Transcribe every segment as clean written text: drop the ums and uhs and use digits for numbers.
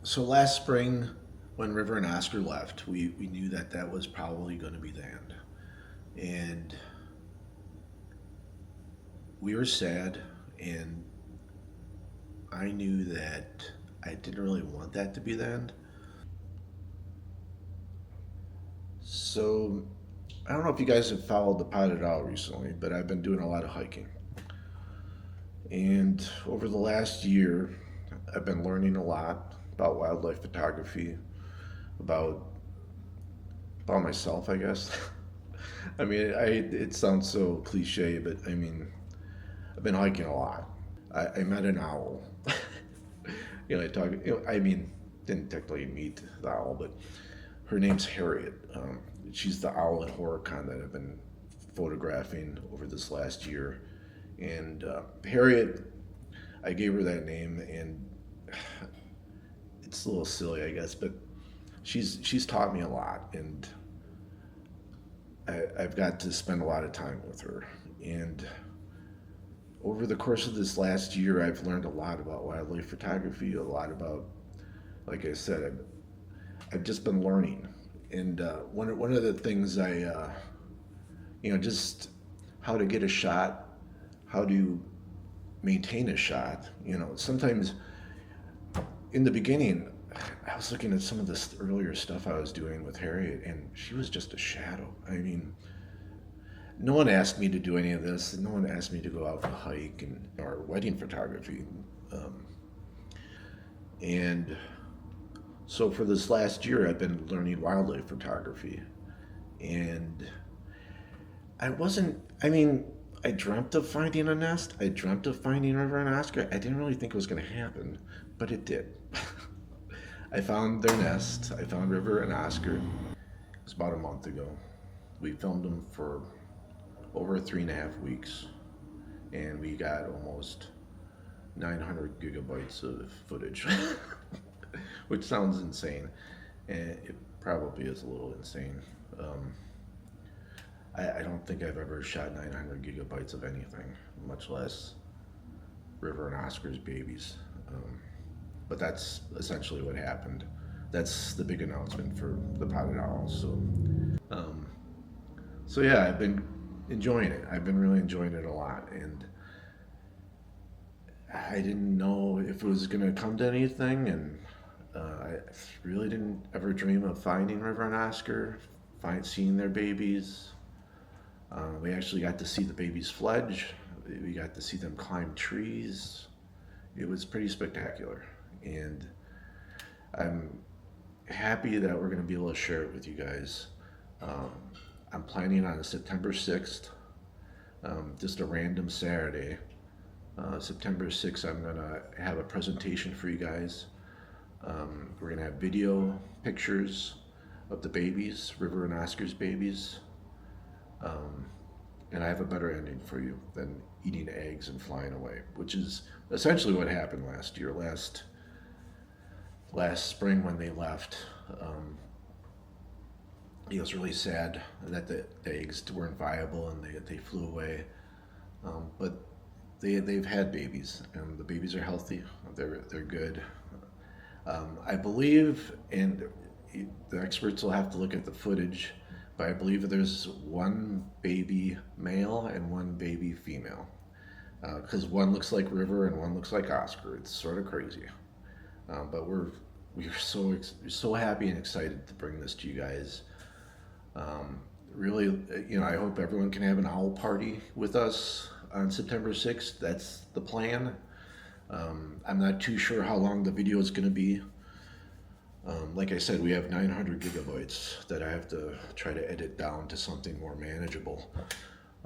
So last spring, when River and Oscar left, we knew that that was probably going to be the end. And we were sad, and I knew that I didn't really want that to be the end. So I don't know if you guys have followed the Potted Owl recently, but I've been doing a lot of hiking. And over the last year, I've been learning a lot about wildlife photography, about about myself, I guess. I mean, it sounds so cliche, but I mean, I've been hiking a lot. I met an owl. I talk. I mean, didn't technically meet the owl, but her name's Harriet. She's the owl at Horicon that I've been photographing over this last year. And Harriet, I gave her that name, and it's a little silly, I guess, but she's taught me a lot, and I've got to spend a lot of time with her. And over the course of this last year, I've learned a lot about wildlife photography, a lot about, like I said, I've just been learning. And one of the things just how to get a shot, how to maintain a shot. Sometimes in the beginning, I was looking at some of this earlier stuff I was doing with Harriet, and she was just a shadow. I mean, no one asked me to do any of this. No one asked me to go out and hike or wedding photography. Um, and so for this last year, I've been learning wildlife photography. And I wasn't, I mean, I dreamt of finding a nest. I dreamt of finding River and Oscar. I didn't really think it was going to happen, but it did. I found their nest. I found River and Oscar. It was about a month ago. We filmed them for over 3.5 weeks, and we got almost 900 gigabytes of footage, which sounds insane, and it probably is a little insane. Um, I don't think I've ever shot 900 gigabytes of anything, much less River and Oscar's babies. But that's essentially what happened. That's the big announcement for the Potted Owl. Um, so yeah, I've been enjoying it. I've been really enjoying it a lot, and I didn't know if it was gonna come to anything, and I really didn't ever dream of finding River and Oscar, seeing their babies. We actually got to see the babies fledge. We got to see them climb trees. It was pretty spectacular, and I'm happy that we're going to be able to share it with you guys. Um, I'm planning on September 6th, just a random Saturday. September 6th, I'm going to have a presentation for you guys. We're going to have video, pictures of the babies, River and Oscar's babies. Um, and I have a better ending for you than eating eggs and flying away, which is essentially what happened last year, last spring when they left. Um, it was really sad that the eggs weren't viable and they flew away. But they've had babies, and the babies are healthy. They're good. I believe, and the experts will have to look at the footage, but I believe there's one baby male and one baby female. Because one looks like River and one looks like Oscar. It's sort of crazy, but we're so happy and excited to bring this to you guys. Really, I hope everyone can have an owl party with us on September 6th. That's the plan. I'm not too sure how long the video is going to be. Like I said, we have 900 gigabytes that I have to try to edit down to something more manageable.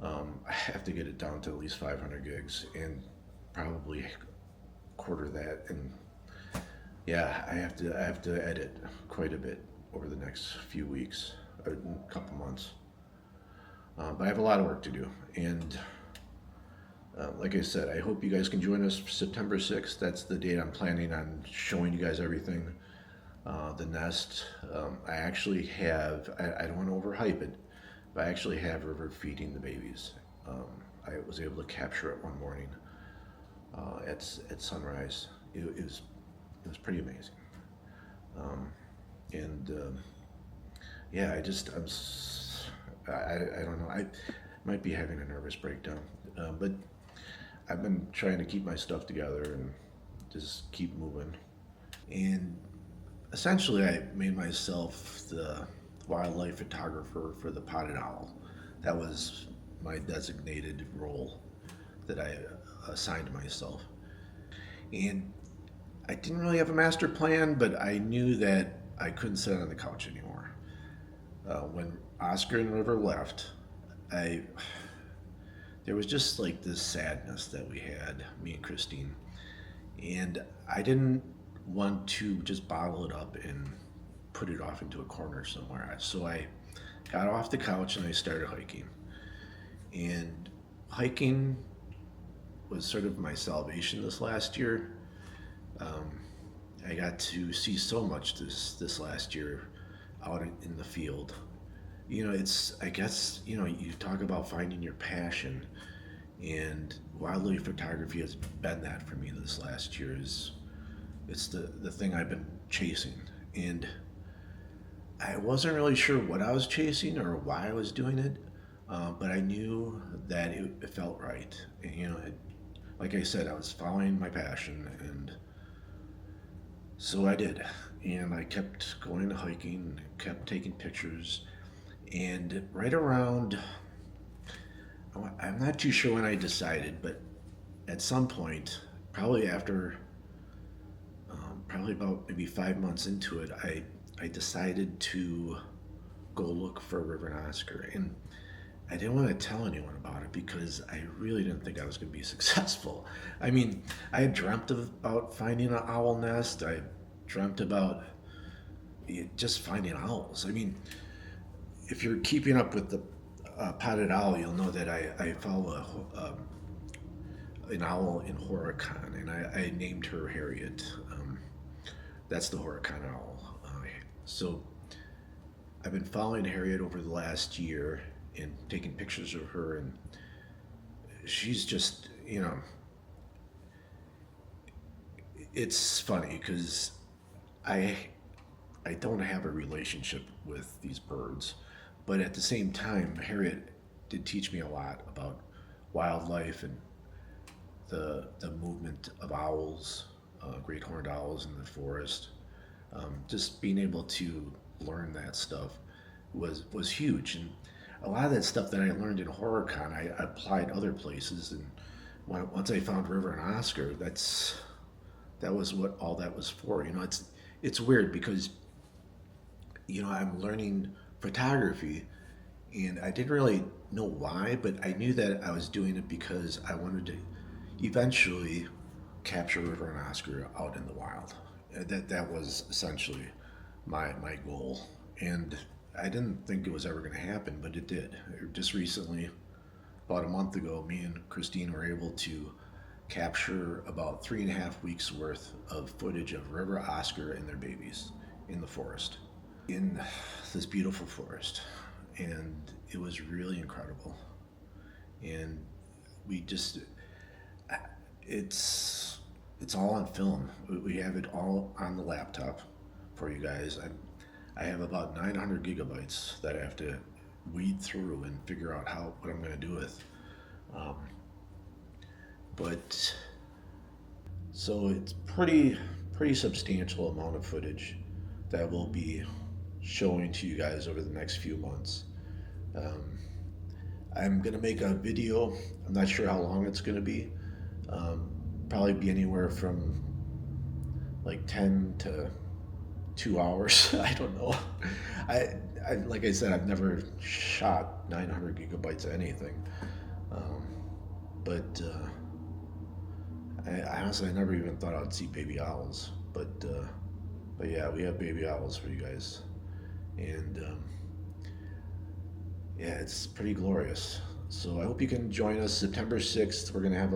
I have to get it down to at least 500 gigs and probably quarter that. And yeah, I have to edit quite a bit over the next few weeks, a couple months. But I have a lot of work to do, and like I said, I hope you guys can join us for September 6th. That's the date I'm planning on showing you guys everything. The nest, I actually have, I don't want to overhype it, but I actually have River feeding the babies. I was able to capture it one morning at sunrise. It was pretty amazing. and yeah, I don't know. I might be having a nervous breakdown, but I've been trying to keep my stuff together and just keep moving. And essentially, I made myself the wildlife photographer for the potted owl. That was my designated role that I assigned to myself. And I didn't really have a master plan, but I knew that I couldn't sit on the couch anymore. When Oscar and River left, I there was just like this sadness that we had, me and Christine, and I didn't want to just bottle it up and put it off into a corner somewhere. So I got off the couch and I started hiking. And hiking was sort of my salvation this last year. Um, I got to see so much this last year out in the field. You know, it's I guess you talk about finding your passion, and wildlife photography has been that for me this last year. It's the thing I've been chasing, and I wasn't really sure what I was chasing or why I was doing it, but I knew that it felt right. And, like I said, I was following my passion, and so I did. And I kept going hiking, kept taking pictures, and right around, I'm not too sure when I decided, but at some point, probably after, probably about maybe 5 months into it, I decided to go look for River and Oscar. And I didn't want to tell anyone about it because I really didn't think I was going to be successful. I mean, I had dreamt about finding an owl nest. I dreamt about just finding owls. I mean, if you're keeping up with the potted owl, you'll know that I follow an owl in Horicon, and I named her Harriet. That's the Horicon Owl. So I've been following Harriet over the last year and taking pictures of her, and she's just, it's funny because I I don't have a relationship with these birds, but at the same time, Harriet did teach me a lot about wildlife and the movement of owls, great horned owls in the forest. Just being able to learn that stuff was huge, and a lot of that stuff that I learned in Horicon, I applied other places. And once I found River and Oscar, that was what all that was for. It's weird because I'm learning photography, and I didn't really know why, but I knew that I was doing it because I wanted to eventually capture River and Oscar out in the wild. That was essentially my goal, and I didn't think it was ever going to happen, but it did. Just recently, about a month ago, me and Christine were able to capture about 3.5 weeks worth of footage of River, Oscar, and their babies in the forest, in this beautiful forest, and it was really incredible. And we just, it's all on film. We have it all on the laptop for you guys. I have about 900 gigabytes that I have to weed through and figure out what I'm going to do with. But so it's pretty substantial amount of footage that we'll be showing to you guys over the next few months. I'm gonna make a video. I'm not sure how long it's gonna be. Probably be anywhere from like 10 to 2 hours. I don't know. I like I said, I've never shot 900 gigabytes of anything. But I honestly, I never even thought I'd see baby owls. But yeah, we have baby owls for you guys, and yeah, it's pretty glorious. So I hope you can join us September 6th. We're gonna have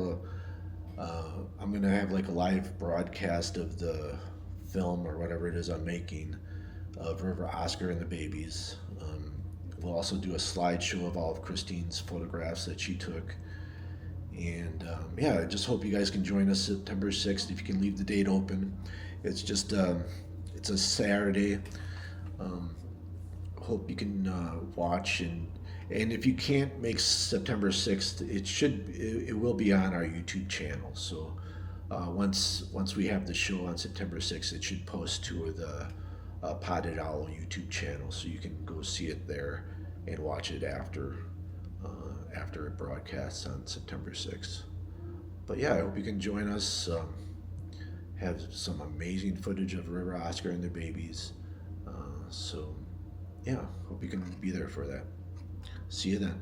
I'm gonna have like a live broadcast of the film or whatever it is I'm making of River, Oscar, and the babies. We'll also do a slideshow of all of Christine's photographs that she took. And yeah, I just hope you guys can join us September 6th. If you can leave the date open, it's just it's a Saturday. Um, Hope you can watch, and if you can't make September 6th, it will be on our YouTube channel. So once we have the show on September 6th, it should post to the Potted Owl YouTube channel, so you can go see it there and watch it after it broadcasts on September 6th. But yeah, I hope you can join us. Have some amazing footage of River Oscar and the babies. So yeah, hope you can be there for that. See you then.